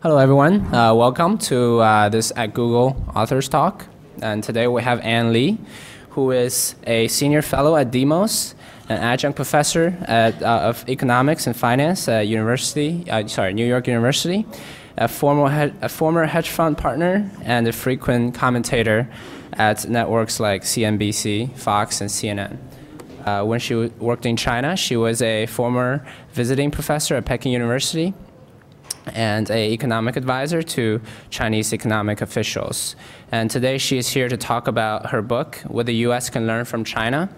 Hello, everyone. Welcome to this at Google Authors Talk. And today we have Ann Lee, who is a senior fellow at Demos, an adjunct professor of economics and finance at New York University, a former hedge fund partner, and a frequent commentator at networks like CNBC, Fox, and CNN. When she worked in China, she was a former visiting professor at Peking University and an economic advisor to Chinese economic officials. And today she is here to talk about her book, What the U.S. Can Learn from China,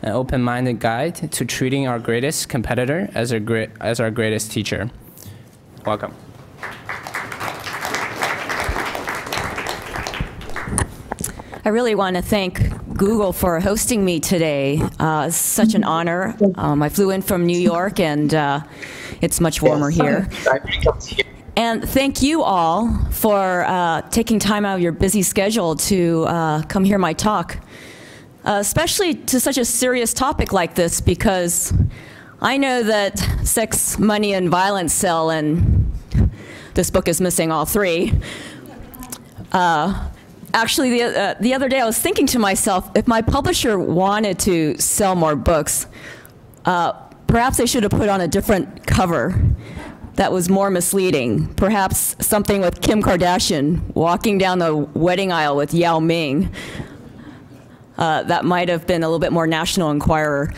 an open-minded guide to treating our greatest competitor as our greatest teacher. Welcome. I really want to thank Google for hosting me today. It's such an honor. I flew in from New York, and it's much warmer here. And thank you all for taking time out of your busy schedule to come hear my talk, especially to such a serious topic like this, because I know that sex, money, and violence sell, and this book is missing all three. Actually, the other day I was thinking to myself, if my publisher wanted to sell more books, perhaps they should have put on a different cover that was more misleading. Perhaps something with Kim Kardashian walking down the wedding aisle with Yao Ming. That might have been a little bit more National Enquirer.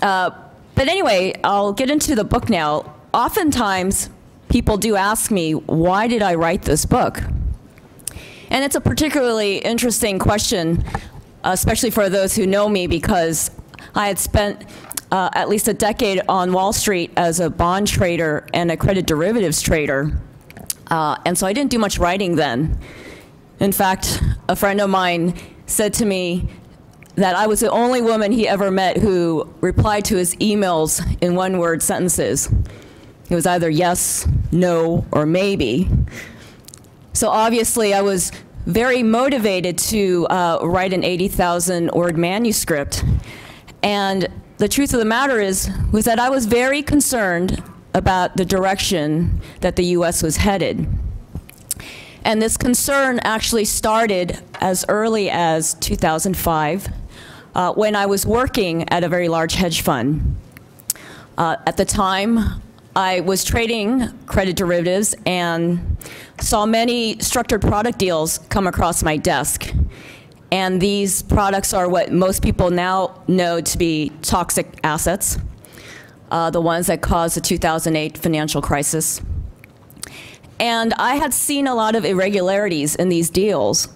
But anyway, I'll get into the book now. Oftentimes, people do ask me, why did I write this book? And it's a particularly interesting question, especially for those who know me, because I had spent at least a decade on Wall Street as a bond trader and a credit derivatives trader. And so I didn't do much writing then. In fact, a friend of mine said to me that I was the only woman he ever met who replied to his emails in one-word sentences. It was either yes, no, or maybe. So obviously, I was very motivated to write an 80,000-word manuscript. And the truth of the matter was that I was very concerned about the direction that the U.S. was headed. And this concern actually started as early as 2005, when I was working at a very large hedge fund. At the time, I was trading credit derivatives and saw many structured product deals come across my desk. And these products are what most people now know to be toxic assets, the ones that caused the 2008 financial crisis. And I had seen a lot of irregularities in these deals.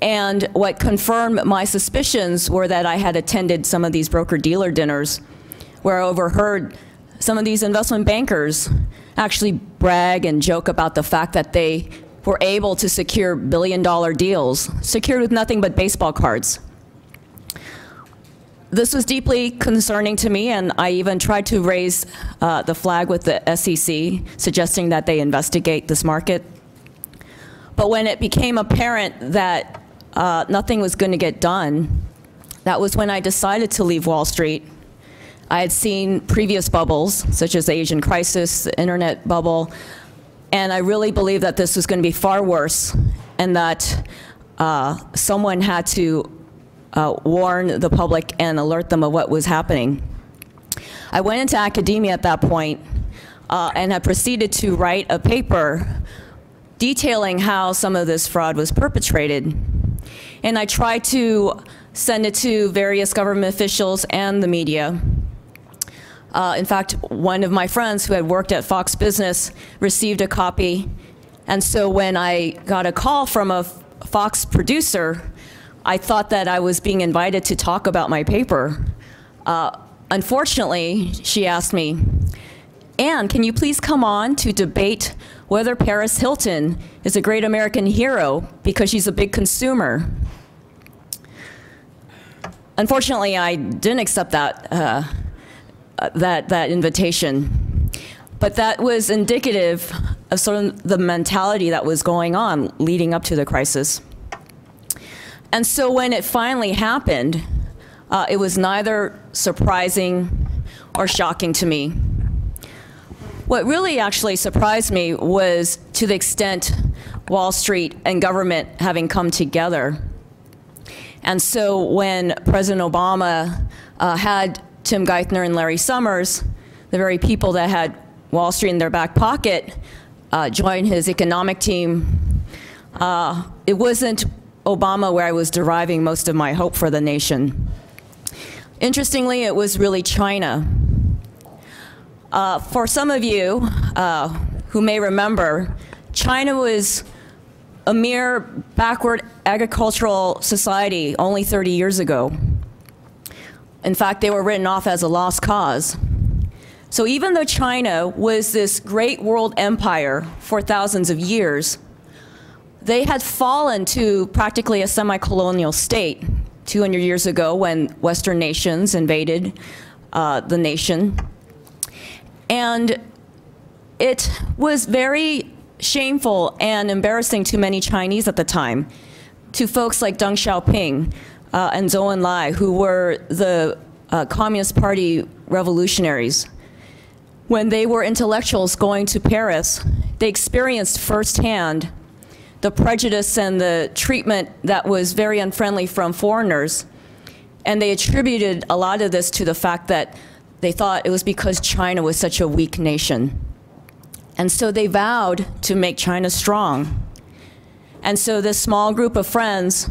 And what confirmed my suspicions were that I had attended some of these broker-dealer dinners where I overheard some of these investment bankers actually brag and joke about the fact that they were able to secure billion-dollar deals, secured with nothing but baseball cards. This was deeply concerning to me, and I even tried to raise the flag with the SEC, suggesting that they investigate this market. But when it became apparent that nothing was going to get done, that was when I decided to leave Wall Street. I had seen previous bubbles, such as the Asian crisis, the internet bubble, and I really believed that this was going to be far worse, and that someone had to warn the public and alert them of what was happening. I went into academia at that point and had proceeded to write a paper detailing how some of this fraud was perpetrated. And I tried to send it to various government officials and the media. In fact, one of my friends who had worked at Fox Business received a copy. And so when I got a call from a Fox producer, I thought that I was being invited to talk about my paper. Unfortunately, she asked me, Ann, can you please come on to debate whether Paris Hilton is a great American hero because she's a big consumer? Unfortunately, I didn't accept that invitation. But that was indicative of sort of the mentality that was going on leading up to the crisis. And so when it finally happened, it was neither surprising or shocking to me. What really actually surprised me was to the extent Wall Street and government having come together. And so when President Obama had Tim Geithner and Larry Summers, the very people that had Wall Street in their back pocket, join his economic team, it wasn't Obama where I was deriving most of my hope for the nation. Interestingly, it was really China. For some of you who may remember, China was a mere backward agricultural society only 30 years ago. In fact, they were written off as a lost cause. So even though China was this great world empire for thousands of years, they had fallen to practically a semi-colonial state 200 years ago when Western nations invaded the nation. And it was very shameful and embarrassing to many Chinese at the time, to folks like Deng Xiaoping and Zhou Enlai, who were the Communist Party revolutionaries. When they were intellectuals going to Paris, they experienced firsthand the prejudice and the treatment that was very unfriendly from foreigners. And they attributed a lot of this to the fact that they thought it was because China was such a weak nation. And so they vowed to make China strong. And so this small group of friends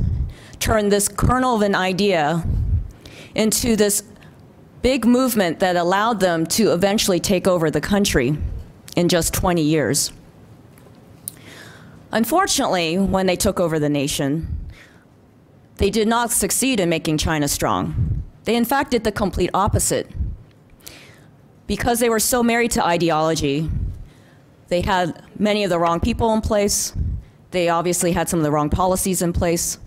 turned this kernel of an idea into this big movement that allowed them to eventually take over the country in just 20 years. Unfortunately, when they took over the nation, they did not succeed in making China strong. They in fact did the complete opposite. Because they were so married to ideology, they had many of the wrong people in place. They obviously had some of the wrong policies in place.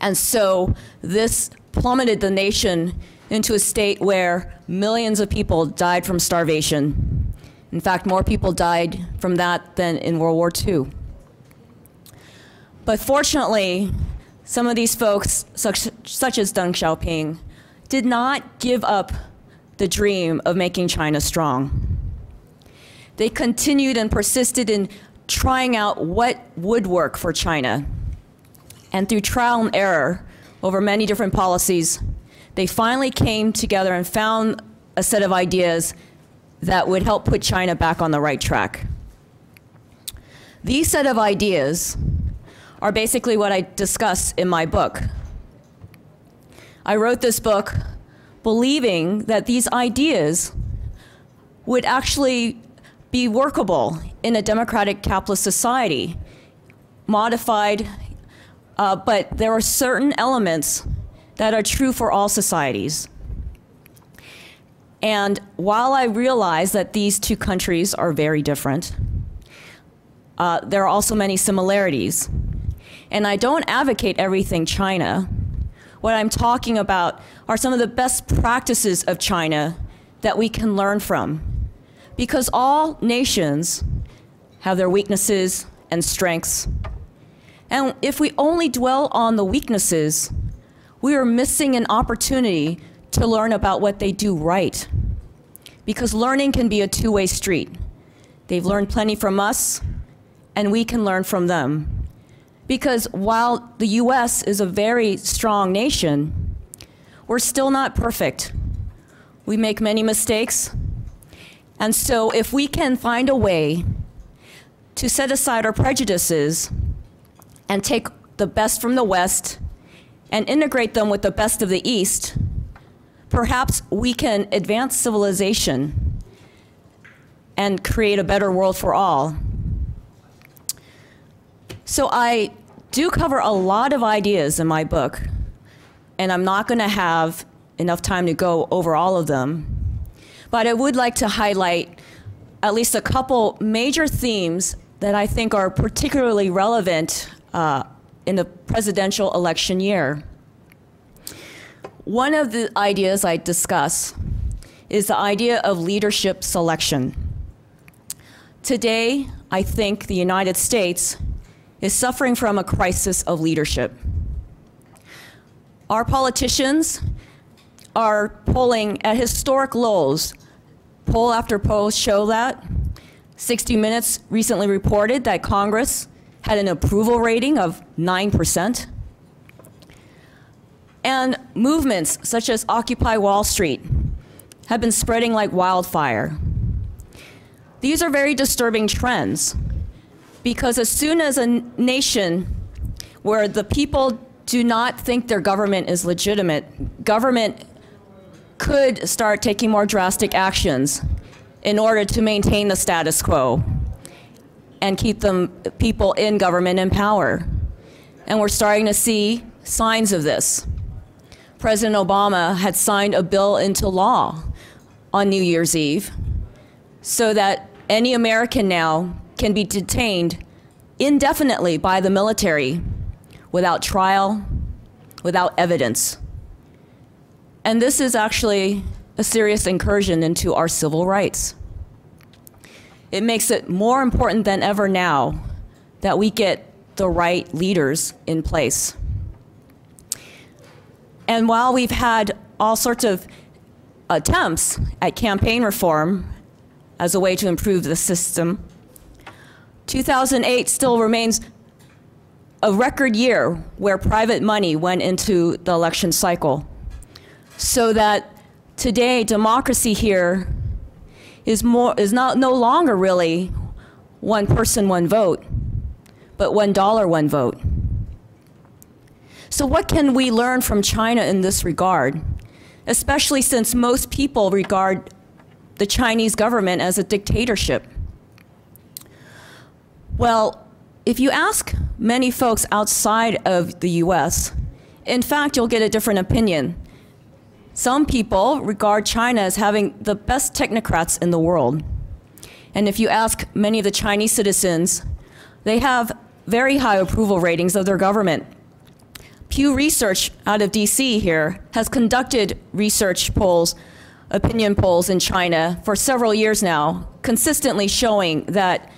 And so this plummeted the nation into a state where millions of people died from starvation. In fact, more people died from that than in World War II. But fortunately, some of these folks, such as Deng Xiaoping, did not give up the dream of making China strong. They continued and persisted in trying out what would work for China. And through trial and error over many different policies, they finally came together and found a set of ideas that would help put China back on the right track. These set of ideas are basically what I discuss in my book. I wrote this book believing that these ideas would actually be workable in a democratic capitalist society, modified, but there are certain elements that are true for all societies. And while I realize that these two countries are very different, there are also many similarities. And I don't advocate everything China. What I'm talking about are some of the best practices of China that we can learn from. Because all nations have their weaknesses and strengths. And if we only dwell on the weaknesses, we are missing an opportunity to learn about what they do right. Because learning can be a two-way street. They've learned plenty from us, and we can learn from them. Because while the US is a very strong nation, we're still not perfect. We make many mistakes. And so if we can find a way to set aside our prejudices and take the best from the West and integrate them with the best of the East, perhaps we can advance civilization and create a better world for all. So I do cover a lot of ideas in my book, and I'm not going to have enough time to go over all of them. But I would like to highlight at least a couple major themes that I think are particularly relevant in the presidential election year. One of the ideas I discuss is the idea of leadership selection. Today, I think the United States is suffering from a crisis of leadership. Our politicians are polling at historic lows Poll after poll show that. 60 Minutes recently reported that Congress had an approval rating of 9%. And movements such as Occupy Wall Street have been spreading like wildfire. These are very disturbing trends because as soon as a nation where the people do not think their government is legitimate, government could start taking more drastic actions in order to maintain the status quo and keep people in government in power. And we're starting to see signs of this. President Obama had signed a bill into law on New Year's Eve so that any American now can be detained indefinitely by the military without trial, without evidence. And this is actually a serious incursion into our civil rights. It makes it more important than ever now that we get the right leaders in place. And while we've had all sorts of attempts at campaign reform as a way to improve the system, 2008 still remains a record year where private money went into the election cycle. So that today, democracy here is no longer really one person, one vote, but $1, one vote. So what can we learn from China in this regard, especially since most people regard the Chinese government as a dictatorship? Well, if you ask many folks outside of the US, in fact, you'll get a different opinion. Some people regard China as having the best technocrats in the world. And if you ask many of the Chinese citizens, they have very high approval ratings of their government. Pew Research out of DC here has conducted research polls, opinion polls in China for several years now, consistently showing that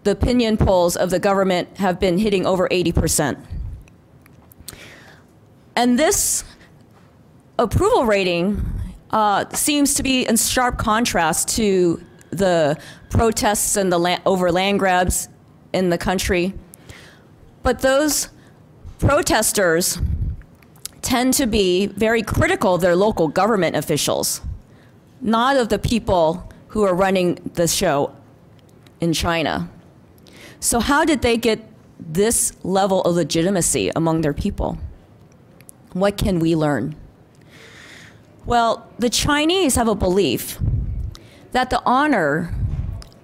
the opinion polls of the government have been hitting over 80%. And this approval rating seems to be in sharp contrast to the protests and the over land grabs in the country. But those protesters tend to be very critical of their local government officials, not of the people who are running the show in China. So how did they get this level of legitimacy among their people? What can we learn? Well, the Chinese have a belief that the honor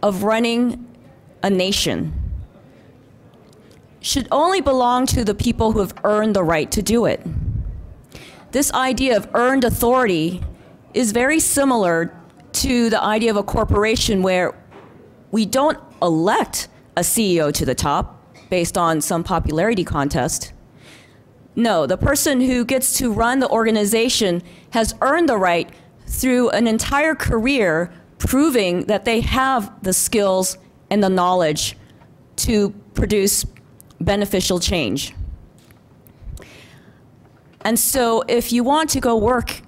of running a nation should only belong to the people who have earned the right to do it. This idea of earned authority is very similar to the idea of a corporation where we don't elect a CEO to the top based on some popularity contest. No, the person who gets to run the organization has earned the right through an entire career proving that they have the skills and the knowledge to produce beneficial change. And so if you want to go work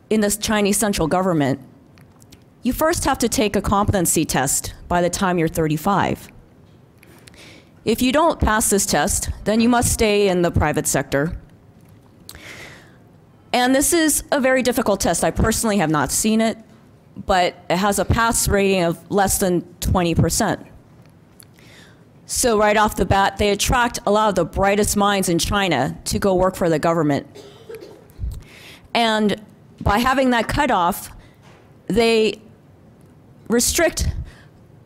in the Chinese central government, you first have to take a competency test by the time you're 35. If you don't pass this test, then you must stay in the private sector. And this is a very difficult test. I personally have not seen it, but it has a pass rating of less than 20%. So right off the bat, they attract a lot of the brightest minds in China to go work for the government. And by having that cutoff, they restrict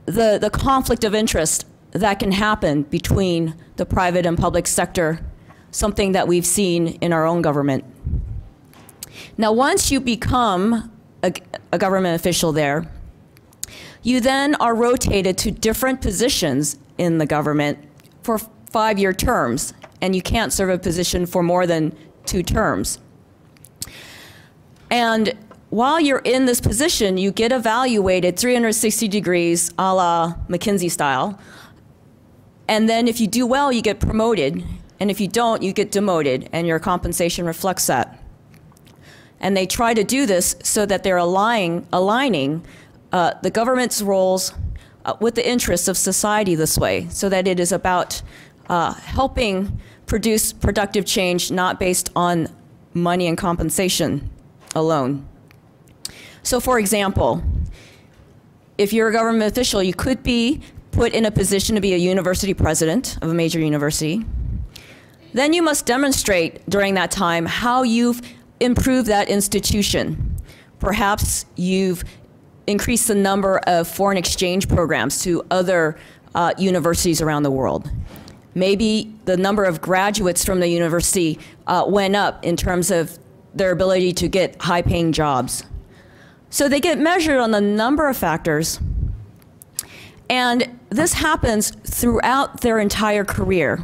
the conflict of interest that can happen between the private and public sector, something that we've seen in our own government. Now, once you become a government official there, you then are rotated to different positions in the government for 5-year terms, and you can't serve a position for more than 2 terms. And while you're in this position, you get evaluated 360 degrees a la McKinsey style. And then if you do well, you get promoted. And if you don't, you get demoted, and your compensation reflects that. And they try to do this so that they're aligning the government's roles with the interests of society this way, so that it is about helping produce productive change, not based on money and compensation alone. So for example, if you're a government official, you could be put in a position to be a university president of a major university. Then you must demonstrate during that time how you've improved that institution. Perhaps you've increased the number of foreign exchange programs to other universities around the world. Maybe the number of graduates from the university went up in terms of their ability to get high-paying jobs. So they get measured on a number of factors, and this happens throughout their entire career.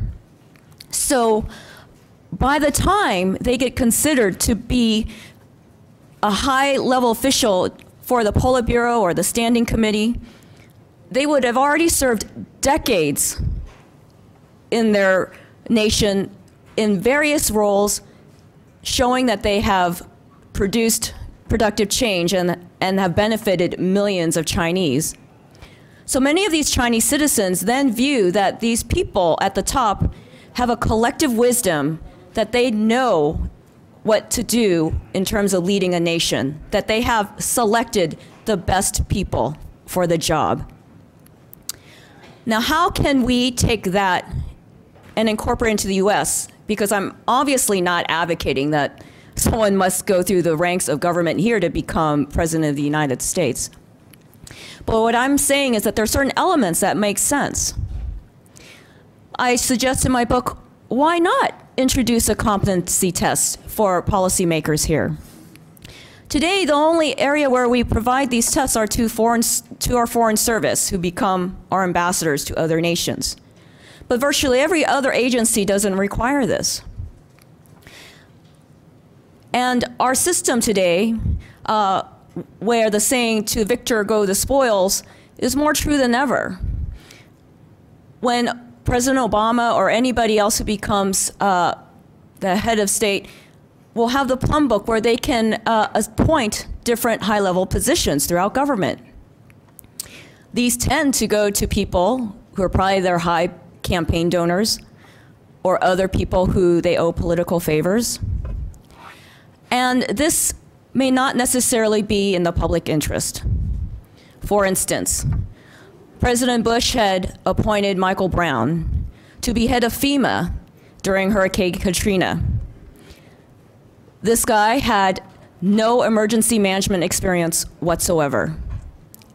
So by the time they get considered to be a high-level official for the Politburo or the Standing Committee, they would have already served decades in their nation in various roles, showing that they have produced productive change and have benefited millions of Chinese. So many of these Chinese citizens then view that these people at the top have a collective wisdom, that they know what to do in terms of leading a nation, that they have selected the best people for the job. Now, how can we take that and incorporate into the US? Because I'm obviously not advocating that someone must go through the ranks of government here to become president of the United States. But what I'm saying is that there are certain elements that make sense. I suggest in my book, why not introduce a competency test for policymakers here? Today, the only area where we provide these tests are to our foreign service, who become our ambassadors to other nations. But virtually every other agency doesn't require this. And our system today, where the saying, "to victor go the spoils," is more true than ever. When President Obama or anybody else who becomes the head of state will have the plum book where they can appoint different high-level positions throughout government. These tend to go to people who are probably their high campaign donors or other people who they owe political favors. And this may not necessarily be in the public interest. For instance, President Bush had appointed Michael Brown to be head of FEMA during Hurricane Katrina. This guy had no emergency management experience whatsoever.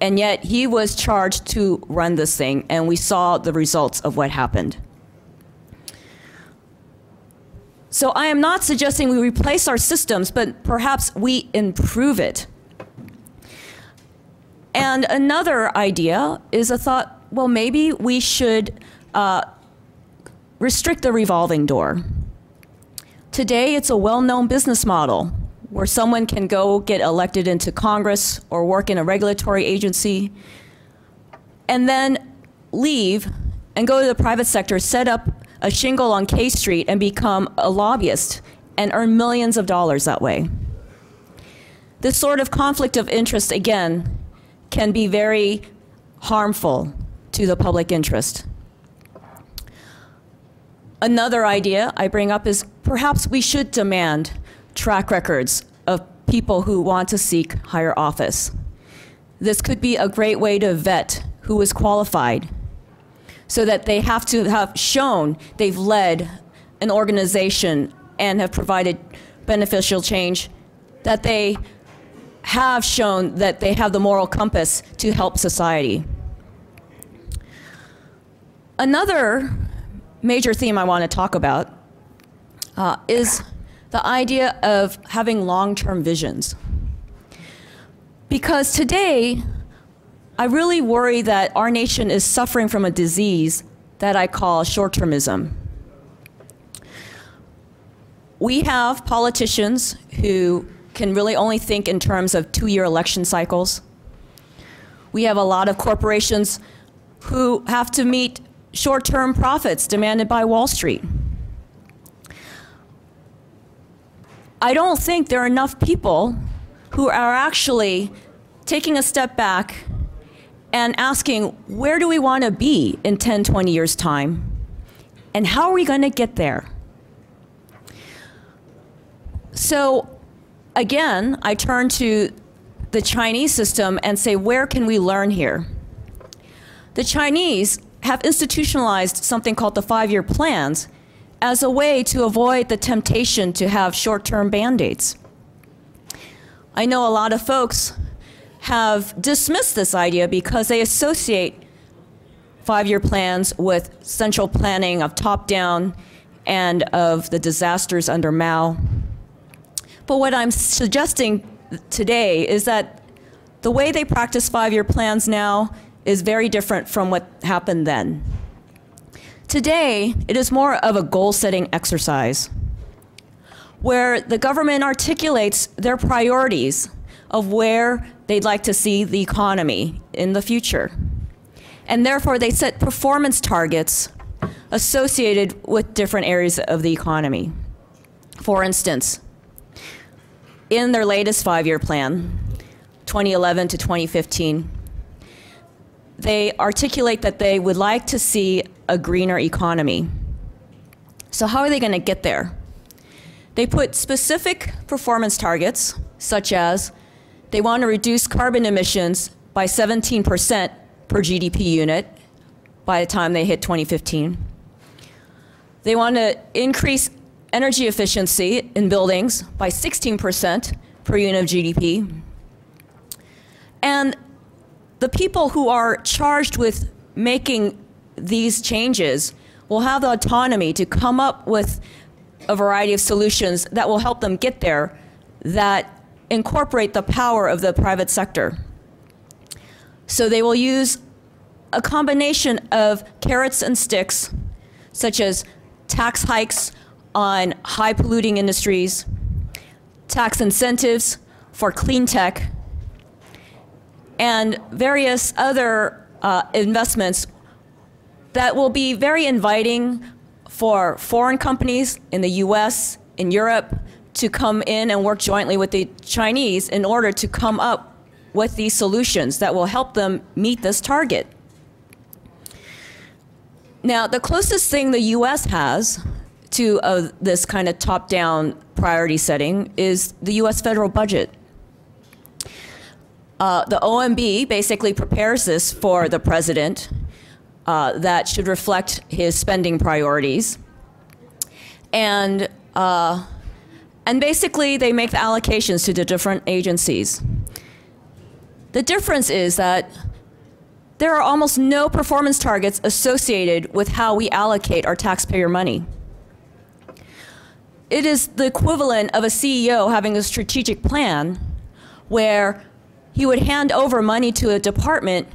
And yet he was charged to run this thing, and we saw the results of what happened. So I am not suggesting we replace our systems, but perhaps we improve it. And another idea is a thought, well, maybe we should restrict the revolving door. Today, it's a well-known business model where someone can go get elected into Congress or work in a regulatory agency and then leave and go to the private sector, set up a shingle on K Street and become a lobbyist and earn millions of dollars that way. This sort of conflict of interest, again, can be very harmful to the public interest. Another idea I bring up is perhaps we should demand track records of people who want to seek higher office. This could be a great way to vet who is qualified, so that they have to have shown they've led an organization and have provided beneficial change, that they have shown that they have the moral compass to help society. Another major theme I want to talk about is the idea of having long-term visions. Because today, I really worry that our nation is suffering from a disease that I call short-termism. We have politicians who can really only think in terms of two-year election cycles. We have a lot of corporations who have to meet short-term profits demanded by Wall Street. I don't think there are enough people who are actually taking a step back and asking, where do we want to be in 10, 20 years' time? And how are we going to get there? So again, I turn to the Chinese system and say, where can we learn here? The Chinese have institutionalized something called the 5-year plans as a way to avoid the temptation to have short-term band-aids. I know a lot of folks have dismissed this idea because they associate 5-year plans with central planning of top-down and of the disasters under Mao. But what I'm suggesting today is that the way they practice 5-year plans now is very different from what happened then. Today, it is more of a goal-setting exercise where the government articulates their priorities of where they'd like to see the economy in the future. And therefore, they set performance targets associated with different areas of the economy. For instance, in their latest 5-year plan, 2011 to 2015, they articulate that they would like to see a greener economy. So how are they going to get there? They put specific performance targets, such as they want to reduce carbon emissions by 17% per GDP unit by the time they hit 2015. They want to increase energy efficiency in buildings by 16% per unit of GDP. And the people who are charged with making these changes will have the autonomy to come up with a variety of solutions that will help them get there, that incorporate the power of the private sector. So they will use a combination of carrots and sticks, such as tax hikes on high polluting industries, tax incentives for clean tech, and various other investments that will be very inviting for foreign companies in the US, in Europe, to come in and work jointly with the Chinese in order to come up with these solutions that will help them meet this target. Now, the closest thing the US has to this kind of top-down priority setting is the US federal budget. The OMB basically prepares this for the president that should reflect his spending priorities. And basically, they make the allocations to the different agencies. The difference is that there are almost no performance targets associated with how we allocate our taxpayer money. It is the equivalent of a CEO having a strategic plan where he would hand over money to a department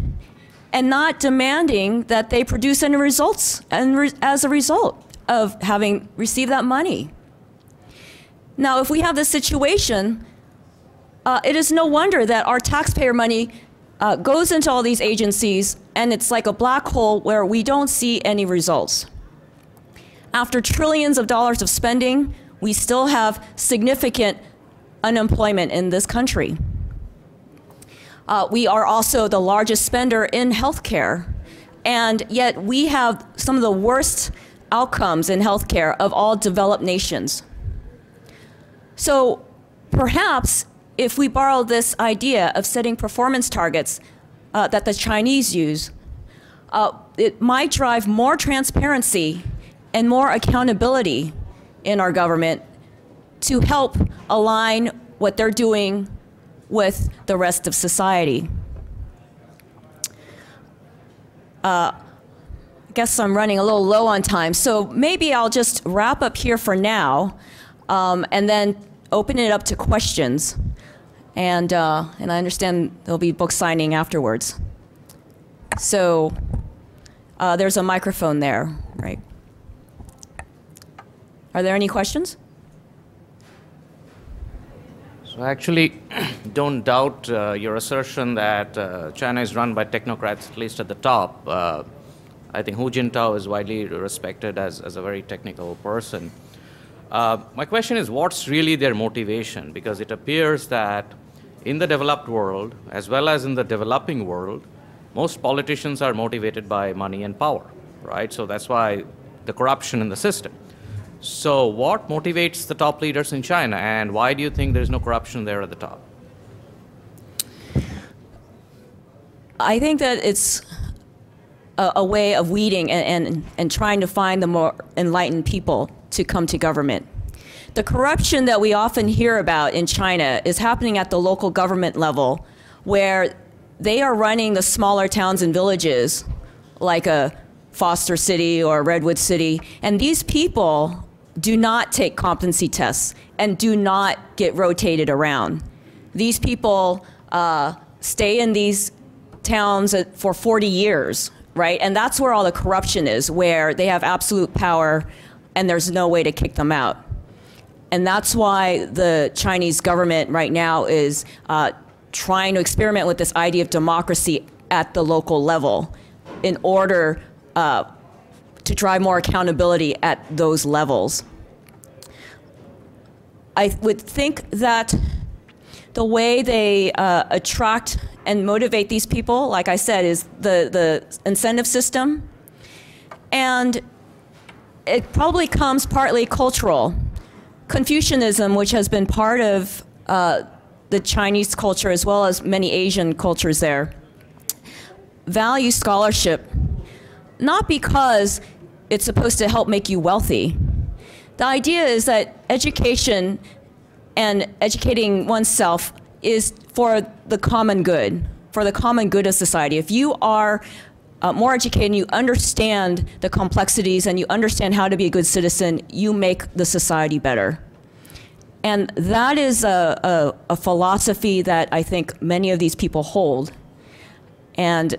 and not demanding that they produce any results as a result of having received that money. Now, if we have this situation, it is no wonder that our taxpayer money goes into all these agencies, and it's like a black hole where we don't see any results. After trillions of dollars of spending, we still have significant unemployment in this country. We are also the largest spender in healthcare, and yet we have some of the worst outcomes in healthcare of all developed nations. So perhaps if we borrow this idea of setting performance targets that the Chinese use, it might drive more transparency and more accountability in our government to help align what they're doing with the rest of society. I guess I'm running a little low on time, so maybe I'll just wrap up here for now, and then open it up to questions. And I understand there'll be book signing afterwards. So there's a microphone there, right? Are there any questions? So I actually don't doubt your assertion that China is run by technocrats, at least at the top. I think Hu Jintao is widely respected as a very technical person. My question is, what's really their motivation? Because it appears that in the developed world, as well as in the developing world, most politicians are motivated by money and power, right? So that's why the corruption in the system. So what motivates the top leaders in China, and why do you think there's no corruption there at the top? I think that it's a way of weeding and trying to find the more enlightened people to come to government. The corruption that we often hear about in China is happening at the local government level, where they are running the smaller towns and villages, like a Foster City or Redwood City, and these people do not take competency tests and do not get rotated around. These people stay in these towns for 40 years, right? And that's where all the corruption is, where they have absolute power and there's no way to kick them out. And that's why the Chinese government right now is trying to experiment with this idea of democracy at the local level in order to drive more accountability at those levels. I would think that the way they attract and motivate these people, like I said, is the incentive system. And it probably comes partly cultural. Confucianism, which has been part of the Chinese culture as well as many Asian cultures there, values scholarship, not because it's supposed to help make you wealthy. The idea is that education and educating oneself is for the common good of society. If you are more educated and you understand the complexities and you understand how to be a good citizen, you make the society better. And that is a philosophy that I think many of these people hold. And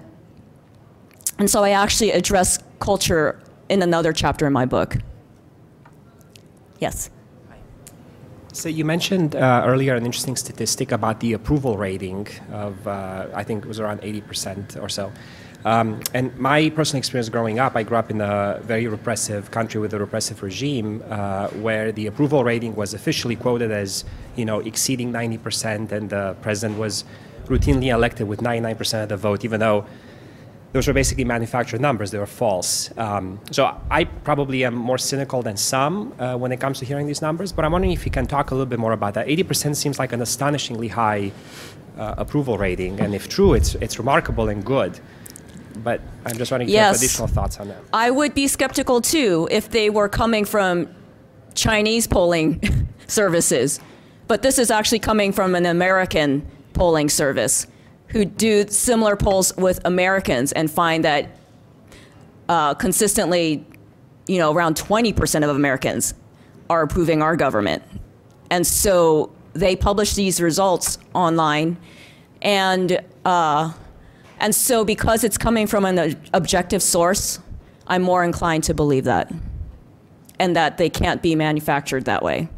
so I actually address culture in another chapter in my book. Yes? So you mentioned earlier an interesting statistic about the approval rating of, I think it was around 80% or so. And my personal experience growing up, I grew up in a very repressive country with a repressive regime where the approval rating was officially quoted as, exceeding 90%, and the president was routinely elected with 99% of the vote, even though those were basically manufactured numbers. They were false. So I probably am more cynical than some when it comes to hearing these numbers, but I'm wondering if you can talk a little bit more about that. 80% seems like an astonishingly high approval rating, and if true, it's remarkable and good. But I'm just wondering if you have additional thoughts on that. I would be skeptical too if they were coming from Chinese polling services. But this is actually coming from an American polling service who do similar polls with Americans and find that consistently, around 20% of Americans are approving our government. And so they publish these results online, and so because it's coming from an objective source, I'm more inclined to believe that, and that they can't be manufactured that way.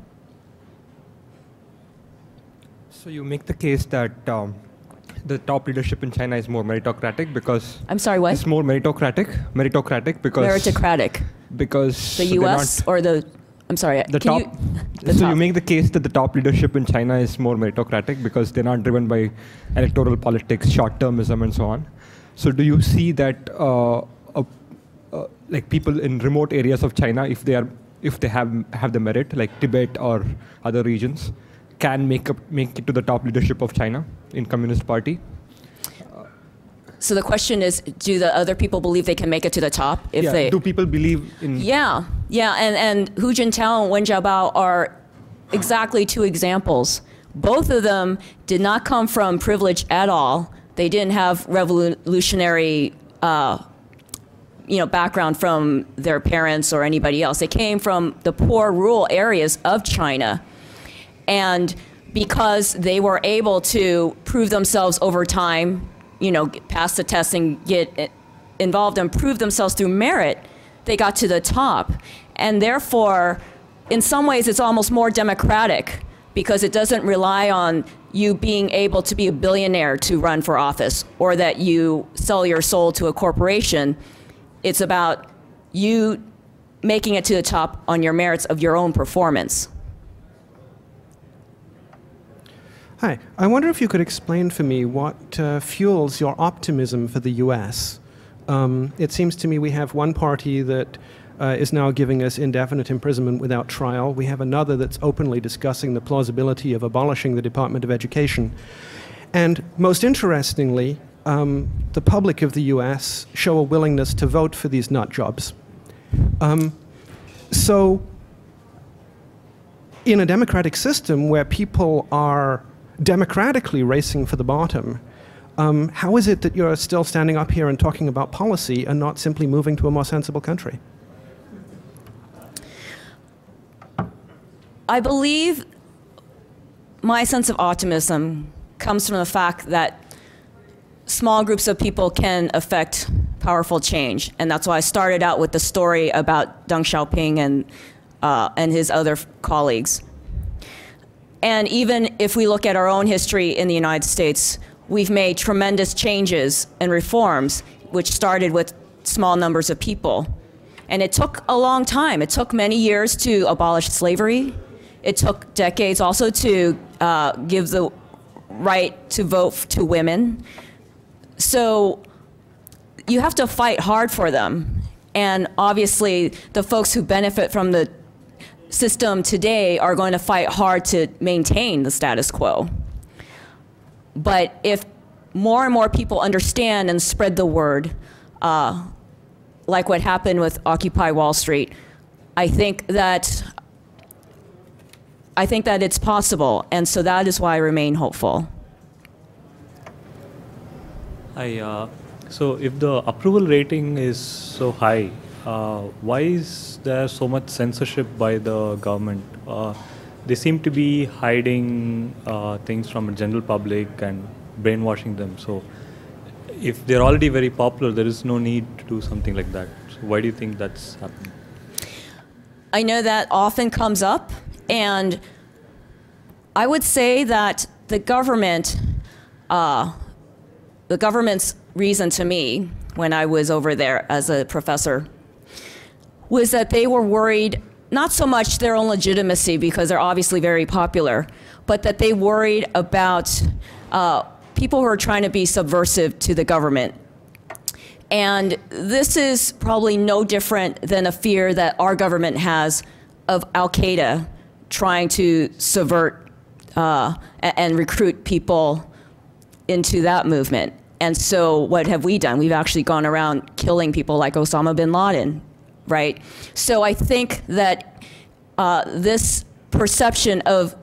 So you make the case that the top leadership in China is more meritocratic because... I'm sorry, what? It's more meritocratic because... Meritocratic. Because... The US or the... I'm sorry. The top. You make the case that the top leadership in China is more meritocratic because they're not driven by electoral politics, short-termism, and so on. So do you see that like people in remote areas of China, if they have the merit, like Tibet or other regions, can make it to the top leadership of China in Communist Party? So the question is, do the other people believe they can make it to the top? Do people believe in... Yeah, and Hu Jintao and Wen Jiabao are exactly two examples. Both of them did not come from privilege at all. They didn't have revolutionary background from their parents or anybody else. They came from the poor rural areas of China. And because they were able to prove themselves over time, pass the test and get involved and prove themselves through merit, they got to the top. And therefore, in some ways, it's almost more democratic because it doesn't rely on you being able to be a billionaire to run for office or that you sell your soul to a corporation. It's about you making it to the top on your merits of your own performance. Hi. I wonder if you could explain for me what fuels your optimism for the U.S. It seems to me we have one party that is now giving us indefinite imprisonment without trial. We have another that's openly discussing the plausibility of abolishing the Department of Education. And most interestingly, the public of the U.S. show a willingness to vote for these nut jobs. So in a democratic system where people are democratically racing for the bottom, how is it that you're still standing up here and talking about policy and not simply moving to a more sensible country? I believe my sense of optimism comes from the fact that small groups of people can affect powerful change. And that's why I started out with the story about Deng Xiaoping and his other colleagues. And even if we look at our own history in the United States, we've made tremendous changes and reforms, which started with small numbers of people. And it took a long time. It took many years to abolish slavery. It took decades also to give the right to vote to women. So you have to fight hard for them. And obviously, the folks who benefit from the system today are going to fight hard to maintain the status quo. But if more and more people understand and spread the word, like what happened with Occupy Wall Street, I think that it's possible, and so that is why I remain hopeful. So if the approval rating is so high, why is there so much censorship by the government? They seem to be hiding things from the general public and brainwashing them. So if they're already very popular, there is no need to do something like that. So why do you think that's happening? I know that often comes up, and I would say that the government's reason to me when I was over there as a professor was that they were worried not so much their own legitimacy, because they're obviously very popular, but that they worried about people who are trying to be subversive to the government. And this is probably no different than a fear that our government has of Al-Qaeda trying to subvert and recruit people into that movement. And so what have we done? We've actually gone around killing people like Osama bin Laden, right? So I think that this perception of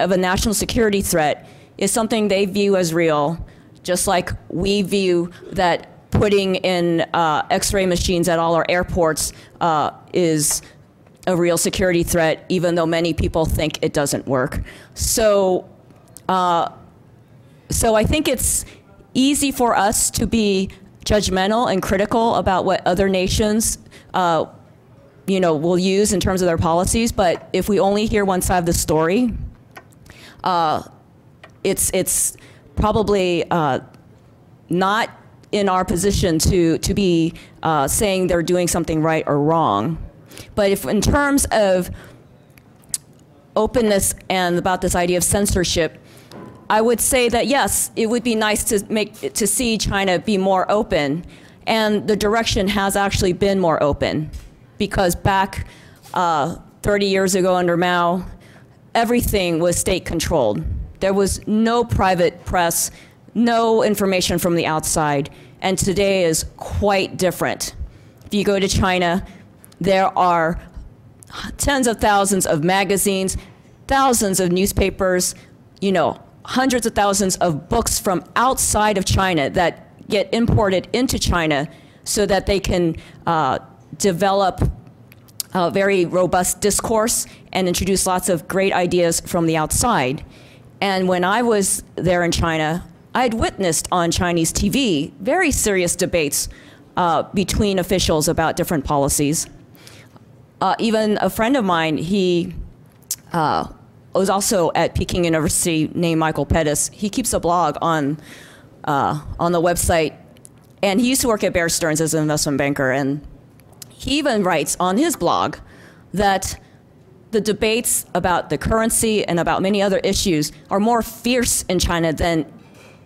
a national security threat is something they view as real, just like we view that putting in X-ray machines at all our airports is a real security threat, even though many people think it doesn't work. So, so I think it's easy for us to be judgmental and critical about what other nations will use in terms of their policies, but if we only hear one side of the story, it's probably not in our position to be saying they're doing something right or wrong. But if in terms of openness and about this idea of censorship, I would say that yes, it would be nice to see China be more open, and the direction has actually been more open, because back 30 years ago under Mao, everything was state-controlled. There was no private press, no information from the outside, and today is quite different. If you go to China, there are tens of thousands of magazines, thousands of newspapers, hundreds of thousands of books from outside of China that get imported into China so that they can develop a very robust discourse and introduce lots of great ideas from the outside. And when I was there in China, I had witnessed on Chinese TV very serious debates between officials about different policies. Even a friend of mine, he was also at Peking University, named Michael Pettis. He keeps a blog on the website, and he used to work at Bear Stearns as an investment banker, and he even writes on his blog that the debates about the currency and about many other issues are more fierce in China than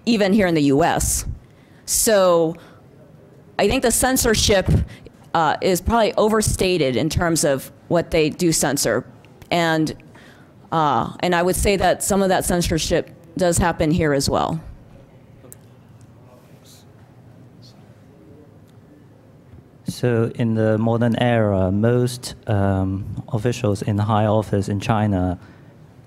even here in the US. So I think the censorship is probably overstated in terms of what they do censor. And I would say that some of that censorship does happen here as well. So in the modern era, most officials in high office in China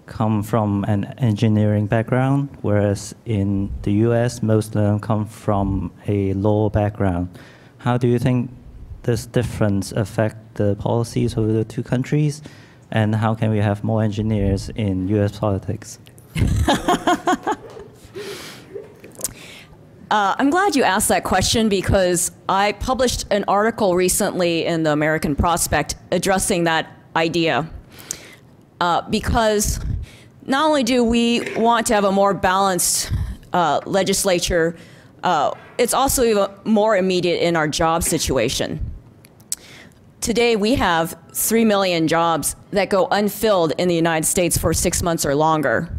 come from an engineering background, whereas in the US, most of them come from a law background. How do you think this difference affect the policies of the two countries? And how can we have more engineers in US politics? I'm glad you asked that question because I published an article recently in the American Prospect addressing that idea. Because not only do we want to have a more balanced legislature, it's also even more immediate in our job situation. Today we have 3 million jobs that go unfilled in the United States for 6 months or longer.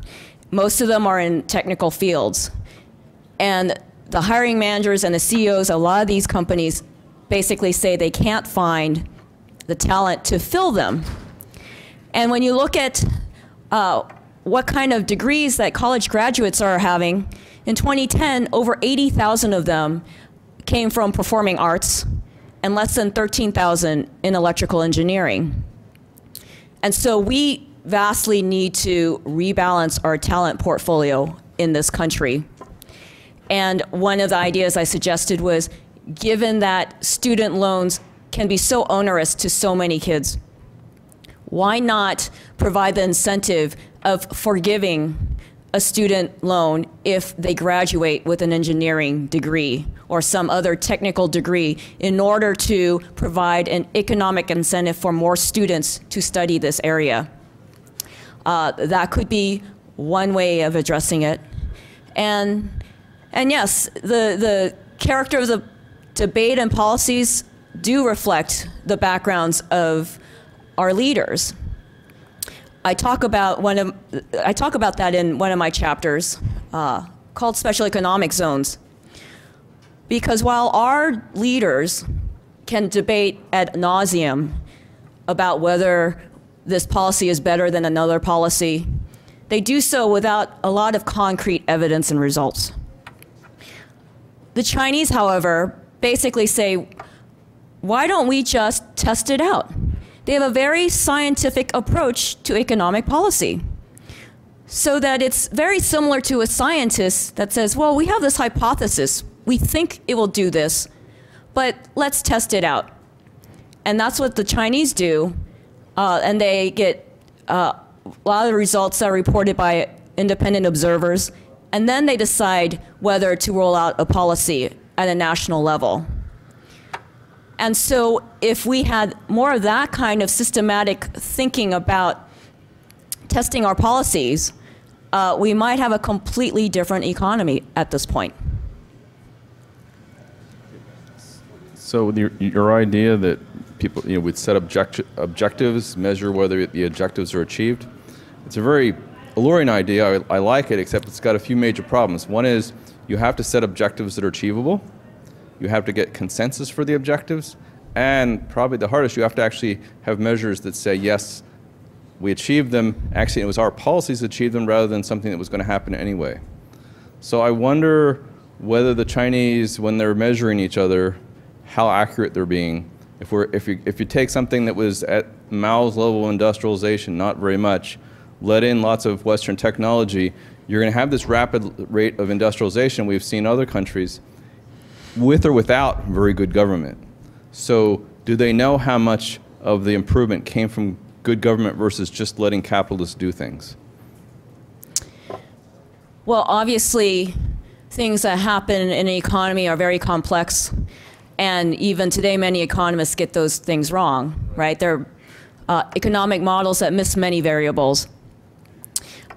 Most of them are in technical fields. And the hiring managers and the CEOs, a lot of these companies basically say they can't find the talent to fill them. And when you look at what kind of degrees that college graduates are having, in 2010, over 80,000 of them came from performing arts and less than 13,000 in electrical engineering. And so we vastly need to rebalance our talent portfolio in this country. And one of the ideas I suggested was, given that student loans can be so onerous to so many kids, why not provide the incentive of forgiving a student loan if they graduate with an engineering degree or some other technical degree in order to provide an economic incentive for more students to study this area? That could be one way of addressing it. And yes, the character of the debate and policies do reflect the backgrounds of our leaders. I talk about that in one of my chapters called Special Economic Zones. Because while our leaders can debate ad nauseum about whether this policy is better than another policy, they do so without a lot of concrete evidence and results. The Chinese, however, basically say, why don't we just test it out? They have a very scientific approach to economic policy. So that it's very similar to a scientist that says, well, we have this hypothesis. We think it will do this, but let's test it out. And that's what the Chinese do. And they get a lot of the results that are reported by independent observers. And then they decide whether to roll out a policy at a national level. And so if we had more of that kind of systematic thinking about testing our policies, we might have a completely different economy at this point. So your idea that people would set objectives, measure whether the objectives are achieved, it's a very alluring idea. I like it, except it's got a few major problems. One is you have to set objectives that are achievable. You have to get consensus for the objectives. And probably the hardest, you have to actually have measures that say, yes, we achieved them. Actually, it was our policies that achieved them rather than something that was going to happen anyway. So I wonder whether the Chinese, when they're measuring each other, how accurate they're being. If you take something that was at Mao's level of industrialization, not very much, let in lots of Western technology, you're going to have this rapid rate of industrialization we've seen in other countries, with or without very good government. So do they know how much of the improvement came from good government versus just letting capitalists do things? Well, obviously, things that happen in an economy are very complex. And even today, many economists get those things wrong, right? There are economic models that miss many variables.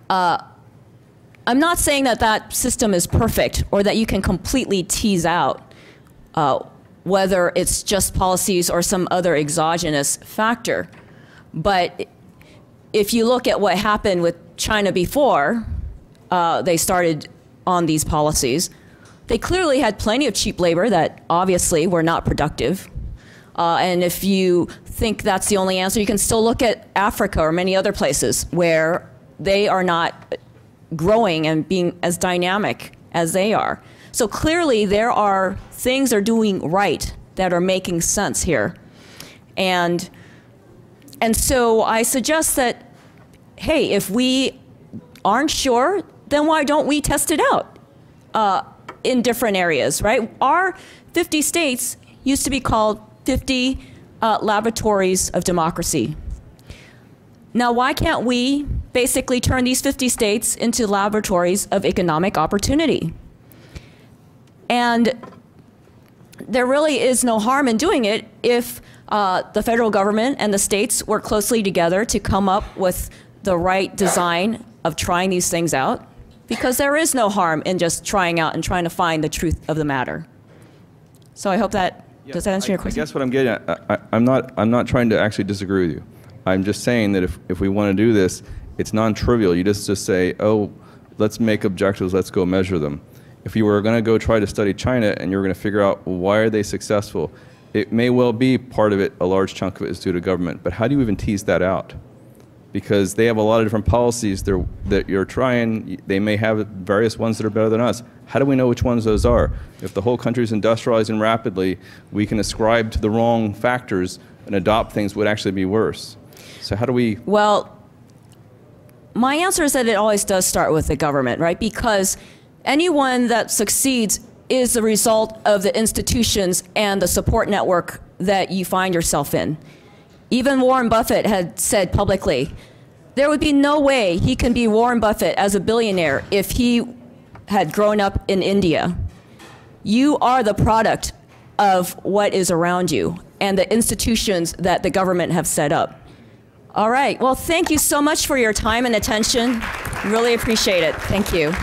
I'm not saying that that system is perfect or that you can completely tease out whether it's just policies or some other exogenous factor. But if you look at what happened with China before they started on these policies, they clearly had plenty of cheap labor that obviously were not productive. And if you think that's the only answer, you can still look at Africa or many other places where they are not growing and being as dynamic as they are. So clearly there are things they're doing right that are making sense here. And so I suggest that, hey, if we aren't sure, then why don't we test it out in different areas, right? Our 50 states used to be called 50 laboratories of democracy. Now, why can't we basically turn these 50 states into laboratories of economic opportunity? And there really is no harm in doing it if the federal government and the states work closely together to come up with the right design of trying these things out, because there is no harm in just trying out and trying to find the truth of the matter. So I hope that, does that answer your question? I guess what I'm getting at, I'm not trying to actually disagree with you. I'm just saying that if we want to do this, it's non-trivial. You just say, oh, let's make objectives, let's go measure them. If you were going to go try to study China and you're going to figure out why are they successful, it may well be part of it, a large chunk of it is due to government. But how do you even tease that out? Because they have a lot of different policies that you're trying. They may have various ones that are better than us. How do we know which ones those are? If the whole country is industrializing rapidly, we can ascribe to the wrong factors and adopt things would actually be worse. So how do we? Well, my answer is that it always does start with the government, right? Because anyone that succeeds is the result of the institutions and the support network that you find yourself in. Even Warren Buffett had said publicly, there would be no way he can be Warren Buffett as a billionaire if he had grown up in India. You are the product of what is around you and the institutions that the government have set up. All right, well, thank you so much for your time and attention. Really appreciate it. Thank you.